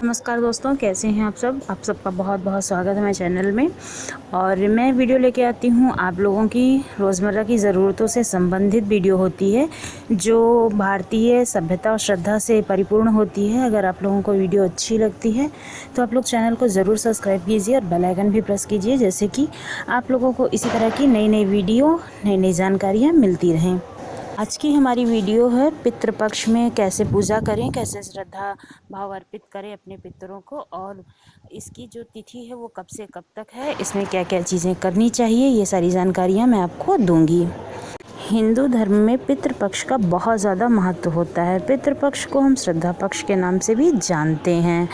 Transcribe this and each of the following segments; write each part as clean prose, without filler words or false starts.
नमस्कार दोस्तों, कैसे हैं आप सब। आप सबका बहुत बहुत स्वागत है मेरे चैनल में। और मैं वीडियो लेके आती हूँ आप लोगों की रोज़मर्रा की ज़रूरतों से संबंधित वीडियो होती है जो भारतीय सभ्यता और श्रद्धा से परिपूर्ण होती है। अगर आप लोगों को वीडियो अच्छी लगती है तो आप लोग चैनल को ज़रूर सब्सक्राइब कीजिए और बेल आइकन भी प्रेस कीजिए, जैसे कि आप लोगों को इसी तरह की नई नई वीडियो, नई नई जानकारियाँ मिलती रहें। आज की हमारी वीडियो है पितृपक्ष में कैसे पूजा करें, कैसे श्रद्धा भाव अर्पित करें अपने पितरों को, और इसकी जो तिथि है वो कब से कब तक है, इसमें क्या क्या चीज़ें करनी चाहिए, ये सारी जानकारियाँ मैं आपको दूंगी। हिंदू धर्म में पितृपक्ष का बहुत ज़्यादा महत्व होता है। पितृपक्ष को हम श्रद्धा पक्ष के नाम से भी जानते हैं।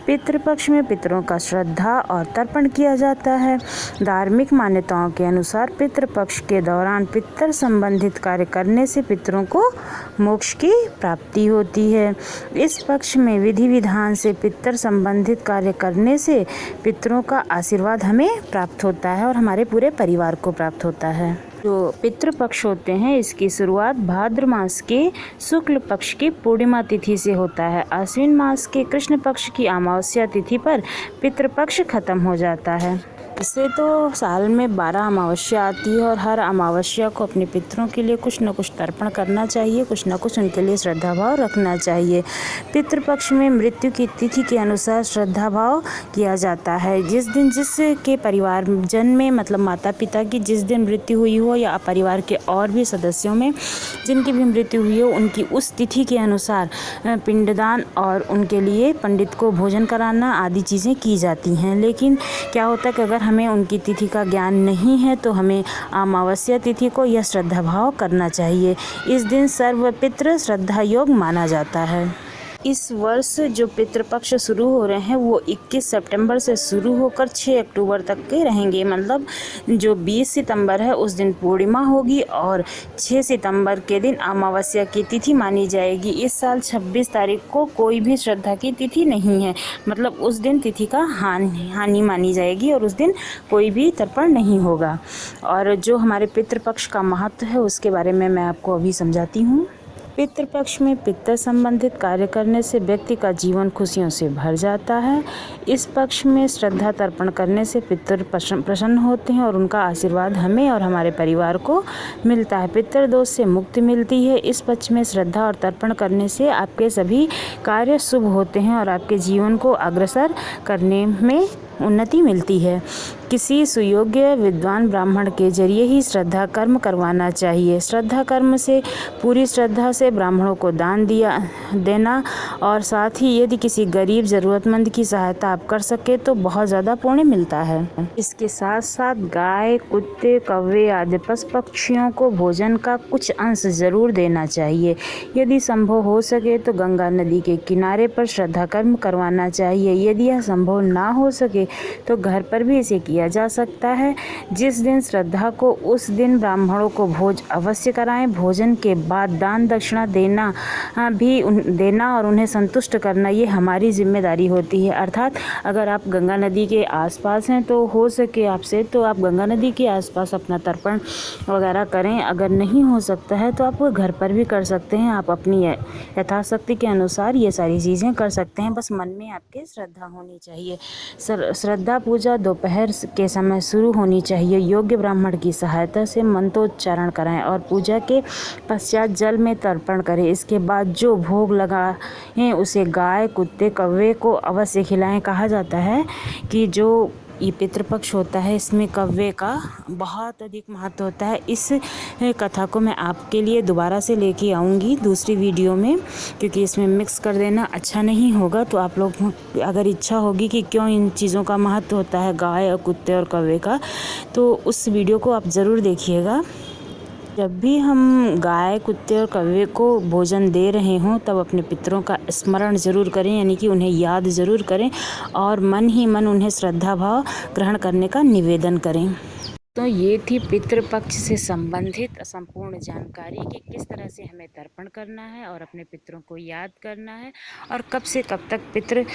पितृपक्ष में पितरों का श्रद्धा और तर्पण किया जाता है। धार्मिक मान्यताओं के अनुसार पितृपक्ष के दौरान पितर संबंधित कार्य करने से पितरों को मोक्ष की प्राप्ति होती है। इस पक्ष में विधि विधान से पितर संबंधित कार्य करने से पितरों का आशीर्वाद हमें प्राप्त होता है और हमारे पूरे परिवार को प्राप्त होता है। जो पितृपक्ष होते हैं इसकी शुरुआत भाद्र मास के शुक्ल पक्ष की पूर्णिमा तिथि से होता है। आश्विन मास के कृष्ण पक्ष की अमावस्या तिथि पर पितृपक्ष खत्म हो जाता है। इससे तो साल में 12 अमावस्या आती है और हर अमावस्या को अपने पितरों के लिए कुछ न कुछ तर्पण करना चाहिए, कुछ न कुछ उनके लिए श्रद्धा भाव रखना चाहिए। पितृपक्ष में मृत्यु की तिथि के अनुसार श्रद्धा भाव किया जाता है। जिस दिन जिसके परिवारजन में, मतलब माता पिता की जिस दिन मृत्यु हुई हो या परिवार के और भी सदस्यों में जिनकी भी मृत्यु हुई हो, उनकी उस तिथि के अनुसार पिंडदान और उनके लिए पंडित को भोजन कराना आदि चीज़ें की जाती हैं। लेकिन क्या होता है कि अगर हमें उनकी तिथि का ज्ञान नहीं है तो हमें अमावस्या तिथि को यह श्रद्धा भाव करना चाहिए। इस दिन सर्वपितृ श्रद्धा योग माना जाता है। इस वर्ष जो पितृपक्ष शुरू हो रहे हैं वो 21 सितंबर से शुरू होकर 6 अक्टूबर तक के रहेंगे। मतलब जो 20 सितंबर है उस दिन पूर्णिमा होगी और 6 सितंबर के दिन अमावस्या की तिथि मानी जाएगी। इस साल 26 तारीख को कोई भी श्रद्धा की तिथि नहीं है, मतलब उस दिन तिथि का हानि मानी जाएगी और उस दिन कोई भी तर्पण नहीं होगा। और जो हमारे पितृपक्ष का महत्व है उसके बारे में मैं आपको अभी समझाती हूँ। पितृपक्ष में पितर संबंधित कार्य करने से व्यक्ति का जीवन खुशियों से भर जाता है। इस पक्ष में श्रद्धा तर्पण करने से पितर प्रसन्न होते हैं और उनका आशीर्वाद हमें और हमारे परिवार को मिलता है। पितर दोष से मुक्ति मिलती है। इस पक्ष में श्रद्धा और तर्पण करने से आपके सभी कार्य शुभ होते हैं और आपके जीवन को अग्रसर करने में उन्नति मिलती है। किसी सुयोग्य विद्वान ब्राह्मण के जरिए ही श्रद्धा कर्म करवाना चाहिए। श्रद्धा कर्म से पूरी श्रद्धा से ब्राह्मणों को दान देना और साथ ही यदि किसी गरीब ज़रूरतमंद की सहायता आप कर सके तो बहुत ज़्यादा पुण्य मिलता है। इसके साथ साथ गाय, कुत्ते, कौवे आदि पशु पक्षियों को भोजन का कुछ अंश ज़रूर देना चाहिए। यदि संभव हो सके तो गंगा नदी के किनारे पर श्रद्धा कर्म करवाना चाहिए। यदि यह संभव ना हो सके तो घर पर भी इसे किया जा सकता है। जिस दिन श्रद्धा को उस दिन ब्राह्मणों को भोज अवश्य कराएं। भोजन के बाद दान दक्षिणा देना और उन्हें संतुष्ट करना ये हमारी जिम्मेदारी होती है। अर्थात अगर आप गंगा नदी के आसपास हैं तो हो सके आपसे तो आप गंगा नदी के आसपास अपना तर्पण वगैरह करें। अगर नहीं हो सकता है तो आप घर पर भी कर सकते हैं। आप अपनी यथाशक्ति के अनुसार ये सारी चीज़ें कर सकते हैं, बस मन में आपके श्रद्धा होनी चाहिए। श्रद्धा पूजा दोपहर के समय शुरू होनी चाहिए। योग्य ब्राह्मण की सहायता से मंत्रोच्चारण कराएं और पूजा के पश्चात जल में तर्पण करें। इसके बाद जो भोग लगाएं उसे गाय, कुत्ते, कौवे को अवश्य खिलाएं। कहा जाता है कि जो ये पितृपक्ष होता है इसमें कौवे का बहुत अधिक महत्व होता है। इस कथा को मैं आपके लिए दोबारा से लेके आऊँगी दूसरी वीडियो में, क्योंकि इसमें मिक्स कर देना अच्छा नहीं होगा। तो आप लोग अगर इच्छा होगी कि क्यों इन चीज़ों का महत्व होता है गाय और कुत्ते और कौवे का, तो उस वीडियो को आप ज़रूर देखिएगा। जब भी हम गाय, कुत्ते और कौवे को भोजन दे रहे हों तब अपने पितरों का स्मरण ज़रूर करें, यानी कि उन्हें याद ज़रूर करें और मन ही मन उन्हें श्रद्धा भाव ग्रहण करने का निवेदन करें। तो ये थी पितृपक्ष से संबंधित संपूर्ण जानकारी कि किस तरह से हमें तर्पण करना है और अपने पितरों को याद करना है और कब से कब तक पितृ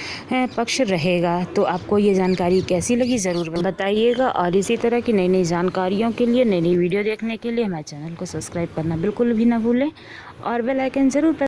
पक्ष रहेगा। तो आपको ये जानकारी कैसी लगी ज़रूर बताइएगा और इसी तरह की नई नई जानकारियों के लिए, नई नई वीडियो देखने के लिए हमारे चैनल को सब्सक्राइब करना बिल्कुल भी ना भूलें और बेल आइकन ज़रूर